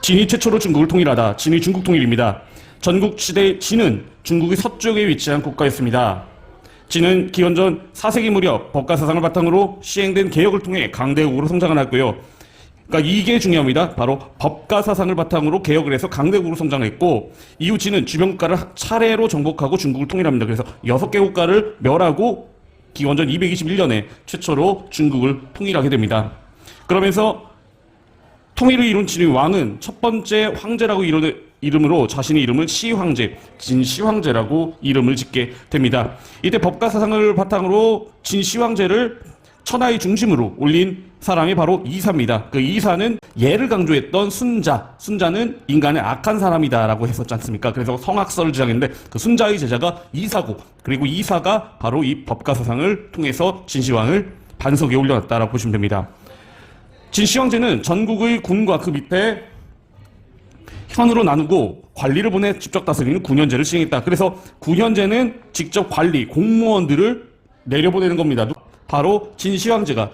진이 최초로 중국을 통일하다. 진의 중국 통일입니다. 전국시대 진은 중국의 서쪽에 위치한 국가였습니다. 진은 기원전 4세기 무렵 법가사상을 바탕으로 시행된 개혁을 통해 강대국으로 성장을 했고요. 그러니까 이게 중요합니다. 바로 법가사상을 바탕으로 개혁을 해서 강대국으로 성장했고, 이후 진은 주변 국가를 차례로 정복하고 중국을 통일합니다. 그래서 6개 국가를 멸하고 기원전 221년에 최초로 중국을 통일하게 됩니다. 그러면서 통일을 이룬 진의 왕은 첫 번째 황제라고 이름으로 자신의 이름을 시황제, 진시황제라고 이름을 짓게 됩니다. 이때 법가사상을 바탕으로 진시황제를 천하의 중심으로 올린 사람이 바로 이사입니다. 그 이사는 예를 강조했던 순자, 순자는 인간의 악한 사람이다라고 했었지 않습니까? 그래서 성악설을 주장했는데 그 순자의 제자가 이사고, 그리고 이사가 바로 이 법가사상을 통해서 진시황을 반석에 올려놨다라고 보시면 됩니다. 진시황제는 전국의 군과 그 밑에 현으로 나누고 관리를 보내 직접 다스리는 군현제를 시행했다. 그래서 군현제는 직접 관리, 공무원들을 내려보내는 겁니다. 바로 진시황제가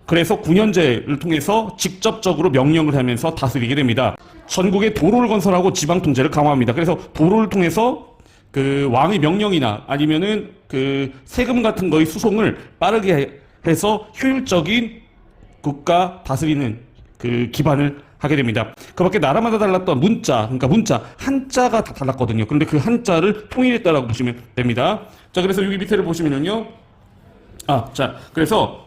그래서 군현제를 통해서 직접적으로 명령을 하면서 다스리게 됩니다. 전국에 도로를 건설하고 지방 통제를 강화합니다. 그래서 도로를 통해서 그 왕의 명령이나 아니면은 그 세금 같은 거의 수송을 빠르게 해서 효율적인 국가 다스리는 그 기반을 하게 됩니다. 그 밖에 나라마다 달랐던 문자, 한자가 다 달랐거든요. 그런데 그 한자를 통일했다라고 보시면 됩니다. 자, 그래서 여기 밑에를 보시면은요. 그래서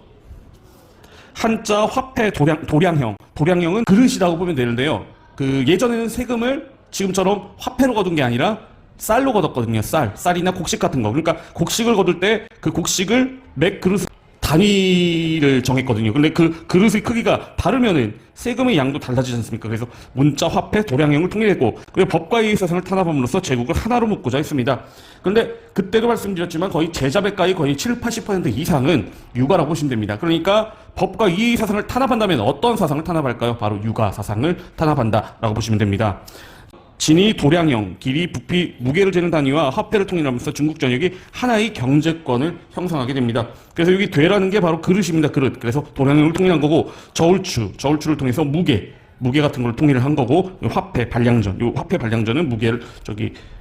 한자 화폐 도량형은 그릇이라고 보면 되는데요. 그 예전에는 세금을 지금처럼 화폐로 거둔 게 아니라 쌀로 거뒀거든요. 쌀이나 곡식 같은 거. 그러니까 곡식을 거둘 때 그 곡식을 몇 그릇 단위를 정했거든요. 근데 그 그릇의 크기가 다르면은 세금의 양도 달라지지 않습니까? 그래서 문자, 화폐, 도량형을 통일했고, 그리고 법과의 사상을 탄압함으로써 제국을 하나로 묶고자 했습니다. 그런데 그때도 말씀드렸지만 거의 제자백과의 거의 70~80% 이상은 유가라고 보시면 됩니다. 그러니까 법과 이의 사상을 탄압한다면 어떤 사상을 탄압할까요? 바로 유가 사상을 탄압한다라고 보시면 됩니다. 진이 도량형, 길이, 부피, 무게를 재는 단위와 화폐를 통일하면서 중국 전역이 하나의 경제권을 형성하게 됩니다. 그래서 여기 되라는 게 바로 그릇입니다. 그릇. 그래서 도량형을 통일한 거고, 저울추를 통해서 무게 같은 걸 통일을 한 거고, 화폐, 반량전. 요 화폐 반량전은 무게를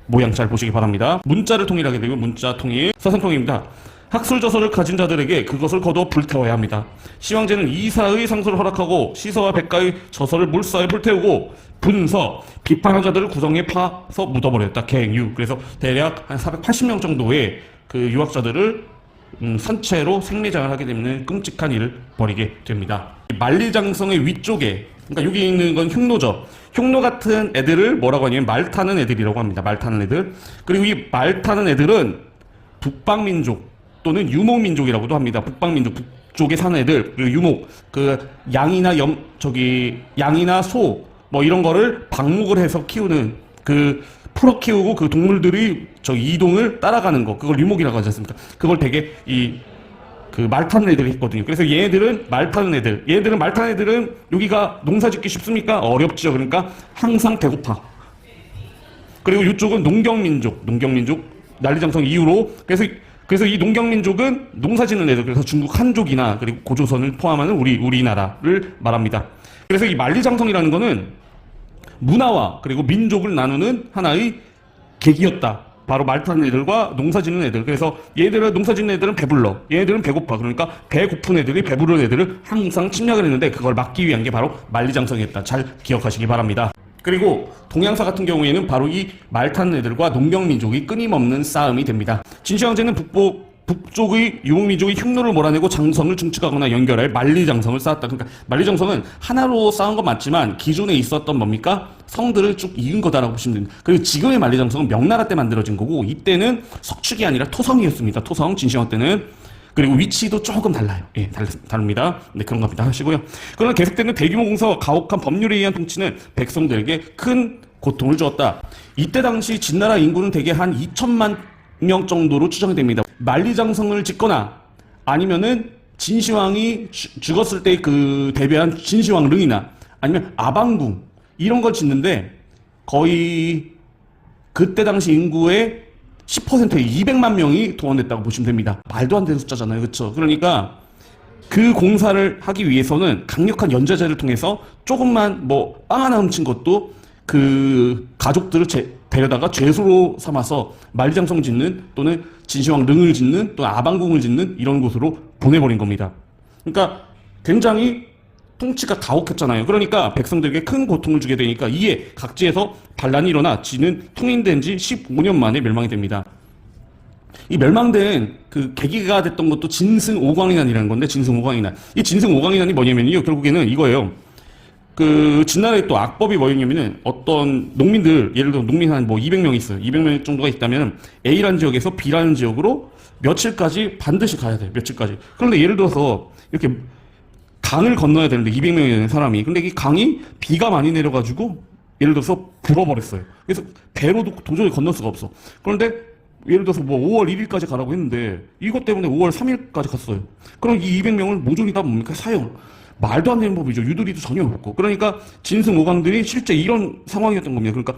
모양 잘 보시기 바랍니다. 문자를 통일하게 되고, 문자 통일, 사상 통일입니다. 학술저서를 가진 자들에게 그것을 거두어 불태워야 합니다. 시황제는 이사의 상소를 허락하고 시서와 백가의 저서를 물사에 불태우고 분서, 비판한 자들을 구덩이에 파서 묻어버렸다. 갱유. 그래서 대략 한 480명 정도의 그 유학자들을 선체로 생매장을 하게 되는 끔찍한 일을 벌이게 됩니다. 만리장성의 위쪽에, 그러니까 여기 있는 건 흉노죠. 흉노 같은 애들을 뭐라고 하냐면 말 타는 애들이라고 합니다. 말 타는 애들. 그리고 이 말 타는 애들은 북방민족 또는 유목민족이라고도 합니다. 북방민족, 북쪽에 사는 애들, 그리고 유목, 양이나 소, 뭐 이런 거를 방목을 해서 키우는, 풀어 키우고 그 동물들이 이동을 따라가는 거, 그걸 유목이라고 하지 않습니까? 그걸 되게 말 타는 애들이 있거든요. 그래서 얘네들은 말 타는 애들은 여기가 농사 짓기 쉽습니까? 어렵죠. 그러니까 항상 배고파. 그리고 이쪽은 농경민족, 난리장성 이후로, 그래서 이 농경민족은 농사 짓는 애들, 그래서 중국 한족이나 그리고 고조선을 포함하는 우리나라를 말합니다. 그래서 이 만리장성이라는 거는 문화와 그리고 민족을 나누는 하나의 계기였다. 바로 말 타는 애들과 농사 짓는 애들. 그래서 얘들은 농사 짓는 애들은 배불러, 얘네들은 배고파. 그러니까 배고픈 애들이 배부른 애들을 항상 침략을 했는데 그걸 막기 위한 게 바로 만리장성이었다. 잘 기억하시기 바랍니다. 그리고 동양사 같은 경우에는 바로 이 말 타는 애들과 농경민족이 끊임없는 싸움이 됩니다. 진시황제는 북쪽의 유목민족의 흉노를 몰아내고 장성을 증축하거나 연결할 만리장성을 쌓았다. 그러니까 만리장성은 하나로 쌓은 건 맞지만 기존에 있었던 뭡니까? 성들을 쭉 이은 거다라고 보시면 됩니다. 그리고 지금의 만리장성은 명나라 때 만들어진 거고, 이때는 석축이 아니라 토성이었습니다. 토성, 진시황 때는. 그리고 위치도 조금 달라요. 예, 다릅니다. 네, 그런 겁니다. 하시고요. 그러나 계속되는 대규모 공사와 가혹한 법률에 의한 통치는 백성들에게 큰 고통을 주었다. 이때 당시 진나라 인구는 대개 한 2천만 명 정도로 추정이 됩니다. 만리장성을 짓거나 아니면은 진시황이 죽었을 때 그 대비한 진시황릉이나 아니면 아방궁 이런 걸 짓는데 거의 그때 당시 인구의 10%의 200만 명이 동원됐다고 보시면 됩니다. 말도 안 되는 숫자잖아요. 그렇죠? 그러니까 그 공사를 하기 위해서는 강력한 연좌제를 통해서 조금만 뭐 빵 하나 훔친 것도 그 가족들을 데려다가 죄수로 삼아서 만리장성 짓는 또는 진시황 릉을 짓는 또는 아방궁을 짓는 이런 곳으로 보내버린 겁니다. 그러니까 굉장히 통치가 가혹했잖아요. 그러니까 백성들에게 큰 고통을 주게 되니까 이에 각지에서 반란이 일어나 진은 통일된 지 15년 만에 멸망이 됩니다. 이 멸망된 그 계기가 됐던 것도 진승 오광인난이라는 건데, 진승 오광인난. 이 진승 오광인난이 뭐냐면요, 결국에는 이거예요. 그 진나라에 또 악법이 뭐였냐면은 어떤 농민들, 예를 들어 농민 한 뭐 200명 있어요. 200명 정도가 있다면 A라는 지역에서 B라는 지역으로 며칠까지 반드시 가야 돼요. 며칠까지. 그런데 예를 들어서 이렇게 강을 건너야 되는데 200명이 되는 사람이, 근데 이 강이 비가 많이 내려가지고 예를 들어서 불어버렸어요. 그래서 배로도 도저히 건널 수가 없어. 그런데 예를 들어서 뭐 5월 1일까지 가라고 했는데 이것 때문에 5월 3일까지 갔어요. 그럼 이 200명을 모조리 다 뭡니까? 사형. 말도 안 되는 법이죠. 유도리도 전혀 없고. 그러니까 진승 오광들이 실제 이런 상황이었던 겁니다. 그러니까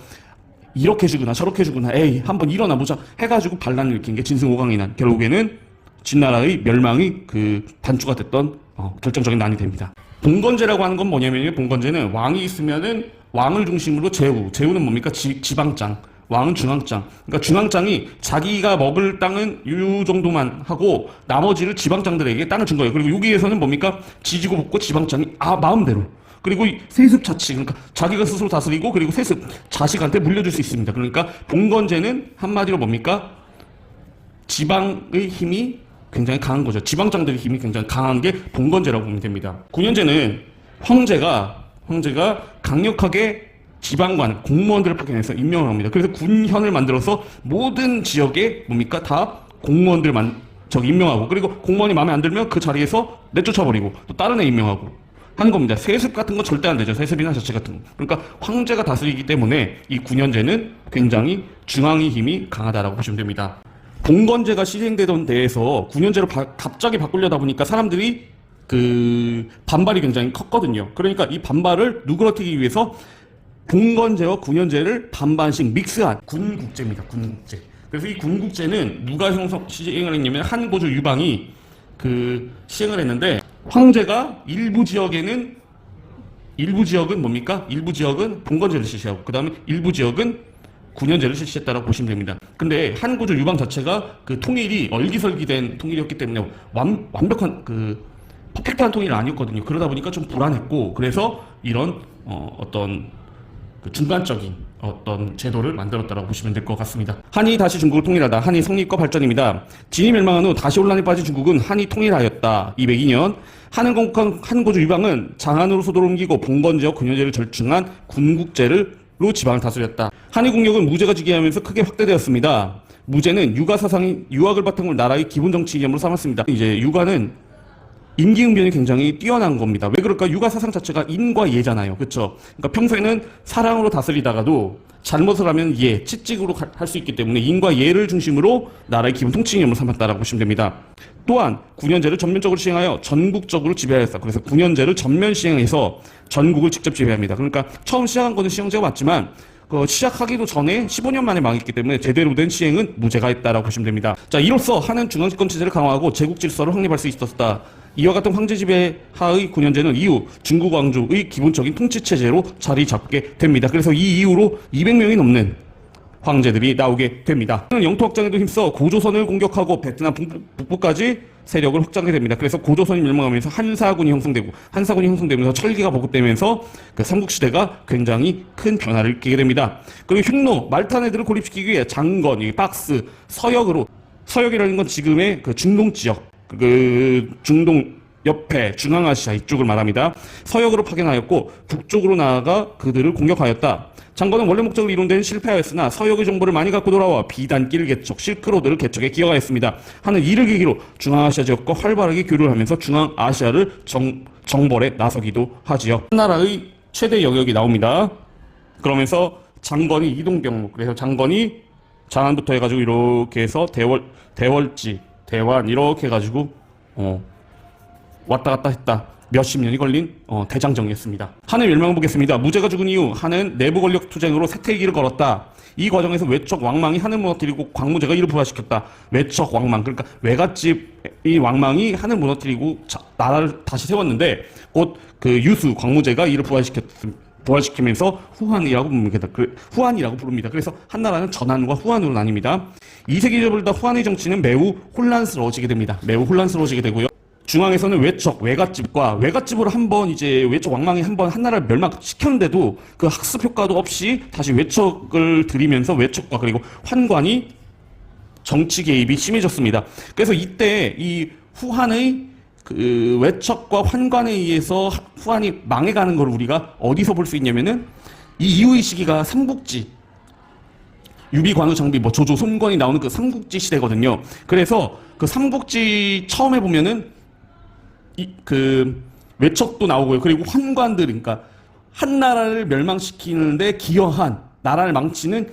이렇게 주구나 저렇게 주구나, 에이 한번 일어나 보자 해가지고 반란을 일으킨 게 진승 오광이난. 결국에는 진나라의 멸망이 그 단추가 됐던 결정적인 난이 됩니다. 봉건제라고 하는 건 뭐냐면요, 봉건제는 왕이 있으면은 왕을 중심으로 제후는 뭡니까? 지방장, 왕은 중앙장. 그러니까 중앙장이 자기가 먹을 땅은 이 정도만 하고 나머지를 지방장들에게 땅을 준 거예요. 그리고 여기에서는 뭡니까? 지지고 볶고 지방장이 마음대로. 그리고 이 세습 자치, 그러니까 자기가 스스로 다스리고, 그리고 세습 자식한테 물려줄 수 있습니다. 그러니까 봉건제는 한마디로 뭡니까? 지방의 힘이 굉장히 강한 거죠. 지방장들의 힘이 굉장히 강한 게 봉건제라고 보면 됩니다. 군현제는 황제가 강력하게 지방관, 공무원들을 파견해서 임명을 합니다. 그래서 군현을 만들어서 모든 지역에 뭡니까? 다 공무원들 임명하고, 그리고 공무원이 마음에 안 들면 그 자리에서 내쫓아버리고 또 다른 애 임명하고 하는 겁니다. 세습 같은 건 절대 안 되죠. 세습이나 자치 같은 거. 그러니까 황제가 다스리기 때문에 이 군현제는 굉장히 중앙의 힘이 강하다라고 보시면 됩니다. 봉건제가 시행되던 데에서 군현제로 갑자기 바꾸려다 보니까 사람들이 그 반발이 굉장히 컸거든요. 그러니까 이 반발을 누그러뜨리기 위해서 봉건제와 군현제를 반반씩 믹스한 군국제입니다. 군국제. 그래서 이 군국제는 누가 시행을 했냐면 한고조 유방이 그 시행을 했는데, 황제가 일부 지역은 뭡니까? 일부 지역은 봉건제를 실시하고, 그 다음에 일부 지역은 군현제를 실시했다라고 보시면 됩니다. 근데 한고조 유방 자체가 그 통일이 얼기설기된 통일이었기 때문에 완벽한 그 퍼펙트한 통일이 아니었거든요. 그러다 보니까 좀 불안했고, 그래서 이런 어떤 그 중간적인 어떤 제도를 만들었다라고 보시면 될 것 같습니다. 한이 다시 중국을 통일하다. 한이 성립과 발전입니다. 진이 멸망한 후 다시 혼란에 빠진 중국은 한이 통일하였다. 202년 한은 건국한 한고조 유방은 장안으로 소도를 옮기고 봉건제와 군현제를 절충한 군국제로 지방을 다스렸다. 한의 국력은 무제가 즉위하면서 크게 확대되었습니다. 무제는 유가 사상이 유학을 바탕으로 나라의 기본 정치 이념으로 삼았습니다. 이제 유가는 임기응변이 굉장히 뛰어난 겁니다. 왜 그럴까? 유가 사상 자체가 인과 예잖아요. 그렇죠? 그러니까 평소에는 사랑으로 다스리다가도 잘못을 하면 예, 채찍으로 할 수 있기 때문에 인과 예를 중심으로 나라의 기본 통치 이념으로 삼았다라고 보시면 됩니다. 또한 군현제를 전면적으로 시행하여 전국적으로 지배하였다. 그래서 군현제를 전면 시행해서 전국을 직접 지배합니다. 그러니까 처음 시작한 것은 시행제가 맞지만 시작하기도 전에 15년 만에 망했기 때문에 제대로 된 시행은 무제가 했다라고 보시면 됩니다. 자, 이로써 한은 중앙집권 체제를 강화하고 제국 질서를 확립할 수 있었다. 이와 같은 황제 지배 하의 군현제는 이후 중국 왕조의 기본적인 통치 체제로 자리 잡게 됩니다. 그래서 이 이후로 200명이 넘는 황제들이 나오게 됩니다. 영토 확장에도 힘써 고조선을 공격하고 베트남 북부까지 세력을 확장하게 됩니다. 그래서 고조선이 멸망하면서 한사군이 형성되면서 철기가 보급되면서 그 삼국시대가 굉장히 큰 변화를 일으키게 됩니다. 그리고 흉노, 말탄애들을 고립시키기 위해 장건, 박스, 서역이라는 건 지금의 그 중동 지역, 그 중동 옆에 중앙아시아 이쪽을 말합니다. 서역으로 파견하였고 북쪽으로 나아가 그들을 공격하였다. 장건은 원래 목적으로 이룬 실패하였으나 서역의 정보를 많이 갖고 돌아와 비단길 개척, 실크로드를 개척에 기여하였습니다. 하는 이를 계기로 중앙아시아 지역과 활발하게 교류를 하면서 중앙아시아를 정벌에 나서기도 하지요. 한나라의 최대 영역이 나옵니다. 그러면서 장건이 이동병목, 그래서 장건이 장안부터 해가지고 이렇게 해서 대월지, 대환 이렇게 해가지고 왔다 갔다 했다. 몇십 년이 걸린 대장정이었습니다. 한의 멸망을 보겠습니다. 무제가 죽은 이후 한은 내부 권력 투쟁으로 쇠퇴기를 걸었다. 이 과정에서 외척 왕망이 한을 무너뜨리고 광무제가 이를 부활시켰다. 외척 왕망, 그러니까 외갓집이 왕망이 한을 무너뜨리고 나라를 다시 세웠는데 곧 그 유수 광무제가 이를 부활시키면서 후한이라고 부릅니다. 그래서 한나라는 전한과 후한으로 나뉩니다. 2세기에 벌다 후한의 정치는 매우 혼란스러워지게 됩니다. 매우 혼란스러워지게 되고요. 중앙에서는 외갓집으로 한번 이제 외척 왕망이 한번 한나라를 멸망시켰는데도 그 학습 효과도 없이 다시 외척을 들이면서 외척과 그리고 환관이 정치 개입이 심해졌습니다. 그래서 이때 이 후한의 그 외척과 환관에 의해서 후한이 망해가는 걸 우리가 어디서 볼 수 있냐면은 이 이후의 시기가 삼국지, 유비, 관우, 장비, 조조, 손권이 나오는 그 삼국지 시대거든요. 그래서 그 삼국지 처음에 보면은 그 외척도 나오고요. 그리고 환관들, 그러니까 한 나라를 멸망시키는데 기여한, 나라를 망치는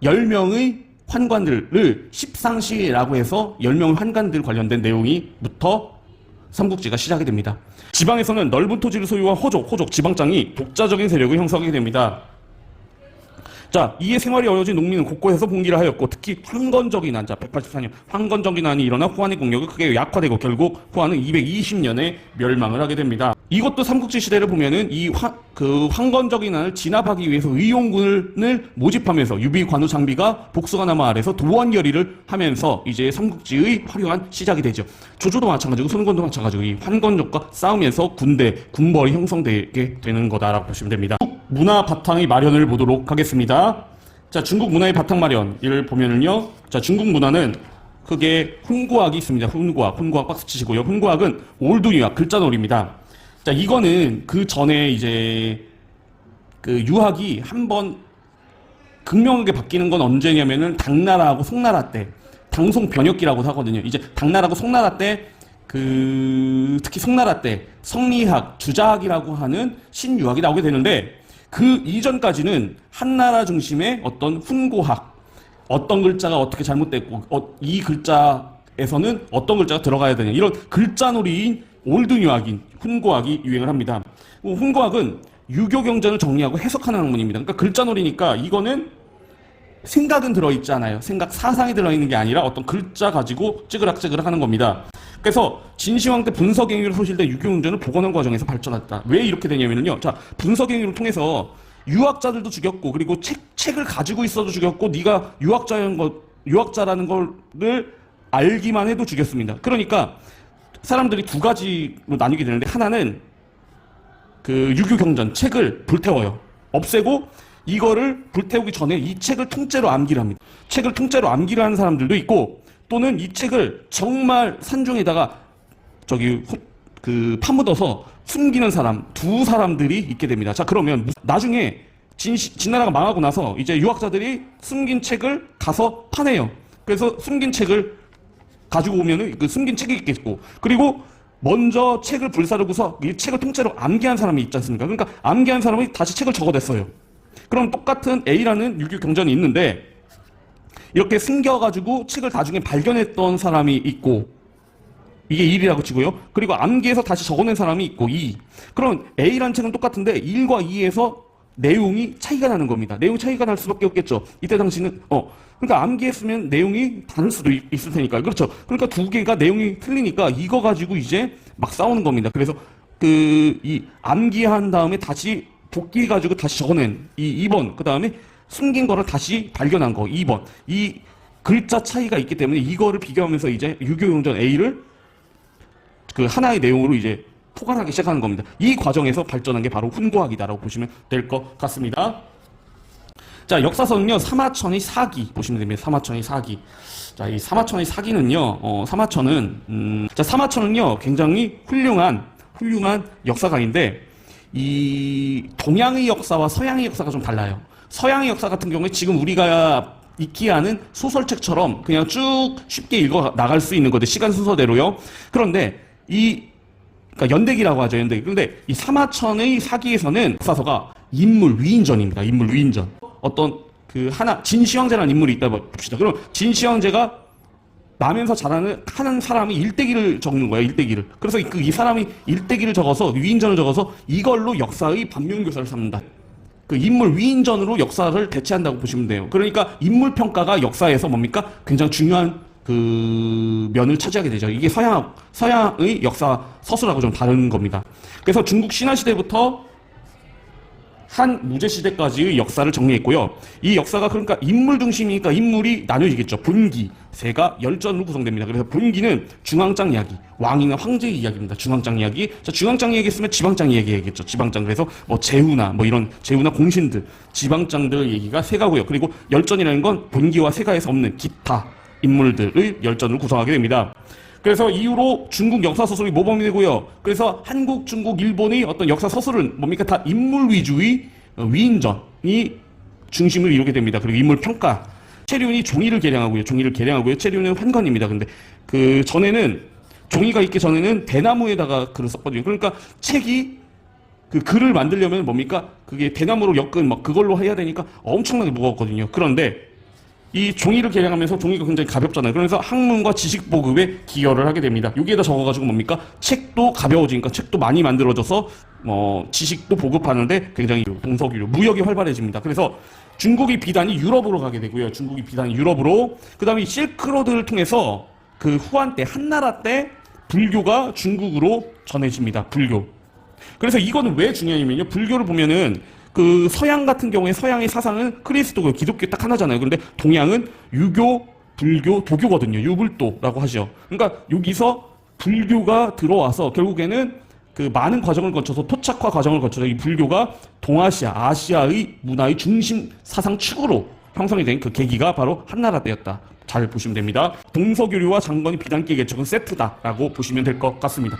10명의 환관들을 십상시라고 해서 10명의 환관들 관련된 내용이부터 삼국지가 시작이 됩니다. 지방에서는 넓은 토지를 소유한 호족 지방장이 독자적인 세력을 형성하게 됩니다. 자, 이에 생활이 어려워진 농민은 곳곳에서 봉기를 하였고 특히 황건적인 난, 184년 황건적인 난이 일어나 후한의 공력이 크게 약화되고 결국 후한은 220년에 멸망을 하게 됩니다. 이것도 삼국지 시대를 보면은 황건적인 난을 진압하기 위해서 의용군을 모집하면서 유비, 관우, 장비가 복수가 남아 아래서 도원결의를 하면서 이제 삼국지의 화려한 시작이 되죠. 조조도 마찬가지고 손권도 마찬가지고 이 환건적과 싸우면서 군벌이 형성되게 되는 거다라고 보시면 됩니다. 문화 바탕의 마련을 보도록 하겠습니다. 자, 중국 문화의 바탕 마련을 보면은요. 자, 중국 문화는 크게 훈구학이 있습니다. 훈구학 박수 치시고요. 훈구학은 올드유학, 글자놀이입니다. 자, 이거는 그 전에 이제 그 유학이 한번 극명하게 바뀌는 건 언제냐면은 당나라하고 송나라 때, 당송 변혁기라고 하거든요. 이제 당나라하고 송나라 때 특히 송나라 때 성리학, 주자학이라고 하는 신유학이 나오게 되는데 그 이전까지는 한나라 중심의 어떤 훈고학, 어떤 글자가 어떻게 잘못됐고 이 글자에서는 어떤 글자가 들어가야 되냐 이런 글자놀이인 올드유학인 훈고학이 유행을 합니다. 훈고학은 유교 경전을 정리하고 해석하는 학문입니다. 그러니까 글자놀이니까 이거는 생각은 들어있잖아요. 사상이 들어있는 게 아니라 어떤 글자 가지고 찌그락찌그락 하는 겁니다. 그래서 진시황 때 분서갱유로 소실된 유교경전을 복원한 과정에서 발전했다. 왜 이렇게 되냐면요. 자, 분서갱유를 통해서 유학자들도 죽였고, 그리고 책을 가지고 있어도 죽였고, 네가 유학자라는 거를 알기만 해도 죽였습니다. 그러니까 사람들이 두 가지로 나뉘게 되는데, 하나는 그 유교경전 책을 불태워요. 없애고 이거를 불태우기 전에 이 책을 통째로 암기를 합니다. 책을 통째로 암기를 하는 사람들도 있고, 또는 이 책을 정말 산중에다가 파묻어서 숨기는 사람, 두 사람들이 있게 됩니다. 자, 그러면 나중에 진나라가 망하고 나서 이제 유학자들이 숨긴 책을 가서 파내요. 그래서 숨긴 책을 가지고 오면은 그 숨긴 책이 있겠고, 그리고 먼저 책을 불사르고서 이 책을 통째로 암기한 사람이 있지 않습니까? 그러니까 암기한 사람이 다시 책을 적어냈어요. 그럼 똑같은 A라는 유교 경전이 있는데 이렇게 숨겨가지고 책을 나중에 발견했던 사람이 있고, 이게 1이라고 치고요. 그리고 암기해서 다시 적어낸 사람이 있고 2. 그럼 A라는 책은 똑같은데 1과 2에서 내용이 차이가 나는 겁니다. 내용이 차이가 날 수밖에 없겠죠. 이때 당시는 그러니까 암기했으면 내용이 다를 수도 있을 테니까요. 그렇죠. 그러니까 두 개가 내용이 틀리니까 이거 가지고 이제 막 싸우는 겁니다. 그래서 이 암기한 다음에 다시 복귀해가지고 다시 적어낸 이 2번, 그 다음에 숨긴 거를 다시 발견한 거 2번, 이 글자 차이가 있기 때문에 이거를 비교하면서 이제 유교경전 A를 그 하나의 내용으로 이제 포괄하기 시작하는 겁니다. 이 과정에서 발전한 게 바로 훈고학이다라고 보시면 될 것 같습니다. 자, 역사서는요, 사마천의 사기 보시면 됩니다. 사마천의 사기. 자, 이 사마천의 사기는요, 사마천은요, 굉장히 훌륭한 역사가인데, 이 동양의 역사와 서양의 역사가 좀 달라요. 서양의 역사 같은 경우에 지금 우리가 읽기 하는 소설책처럼 그냥 쭉 쉽게 읽어 나갈 수 있는 거데, 시간 순서대로요. 그런데 그러니까 연대기라고 하죠, 연대기. 그런데 이 사마천의 사기에서는 역사서가 인물 위인전입니다. 인물 위인전. 어떤 진시황제라는 인물이 있다 봅시다. 그럼 진시황제가 나면서 하는 사람이 일대기를 적는 거예요. 일대기를. 그래서 이 사람이 일대기를 적어서 위인전을 적어서 이걸로 역사의 반면교사를 삼는다. 그 인물 위인전으로 역사를 대체한다고 보시면 돼요. 그러니까 인물 평가가 역사에서 뭡니까? 굉장히 중요한 그 면을 차지하게 되죠. 이게 서양의 역사 서술하고 좀 다른 겁니다. 그래서 중국 신화 시대부터 한 무제 시대까지의 역사를 정리했고요. 이 역사가 그러니까 인물 중심이니까 인물이 나뉘어지겠죠. 본기, 세가, 열전으로 구성됩니다. 그래서 본기는 중앙장 이야기, 왕이나 황제의 이야기입니다. 중앙장 이야기. 자, 중앙장 이야기 했으면 지방장 이야기 해야겠죠. 지방장. 그래서 뭐 제후나 뭐 이런 제후나 공신들, 지방장들 얘기가 세가고요. 그리고 열전이라는 건 본기와 세가에서 없는 기타 인물들의 열전을 구성하게 됩니다. 그래서 이후로 중국 역사 서술이 모범이 되고요. 그래서 한국, 중국, 일본의 어떤 역사 서술은 뭡니까? 다 인물 위주의 위인전이 중심을 이루게 됩니다. 그리고 인물 평가. 체륜이 종이를 개량하고요. 체륜은 환관입니다. 근데 그 전에는 종이가 있기 전에는 대나무에다가 글을 썼거든요. 그러니까 책이 그 글을 만들려면 뭡니까? 그게 대나무로 엮은 막 그걸로 해야 되니까 엄청나게 무거웠거든요. 그런데 이 종이를 개량하면서 종이가 굉장히 가볍잖아요. 그래서 학문과 지식 보급에 기여를 하게 됩니다. 여기에다 적어가지고 뭡니까? 책도 가벼워지니까 책도 많이 만들어져서 지식도 보급하는데 굉장히 동서교류, 무역이 활발해집니다. 그래서 중국의 비단이 유럽으로 가게 되고요. 그 다음에 실크로드를 통해서 그 후한 때, 한나라 때 불교가 중국으로 전해집니다. 불교. 그래서 이거는 왜 중요하냐면요. 불교를 보면은 그 서양 같은 경우에 서양의 사상은 그리스도교, 기독교 딱 하나잖아요. 그런데 동양은 유교, 불교, 도교거든요. 유불도라고 하죠. 그러니까 여기서 불교가 들어와서 결국에는 그 많은 과정을 거쳐서 토착화 과정을 거쳐서 이 불교가 동아시아, 아시아의 문화의 중심 사상 축으로 형성이 된 그 계기가 바로 한나라 때였다. 잘 보시면 됩니다. 동서교류와 장건의 비단계 개척은 세트다라고 보시면 될 것 같습니다.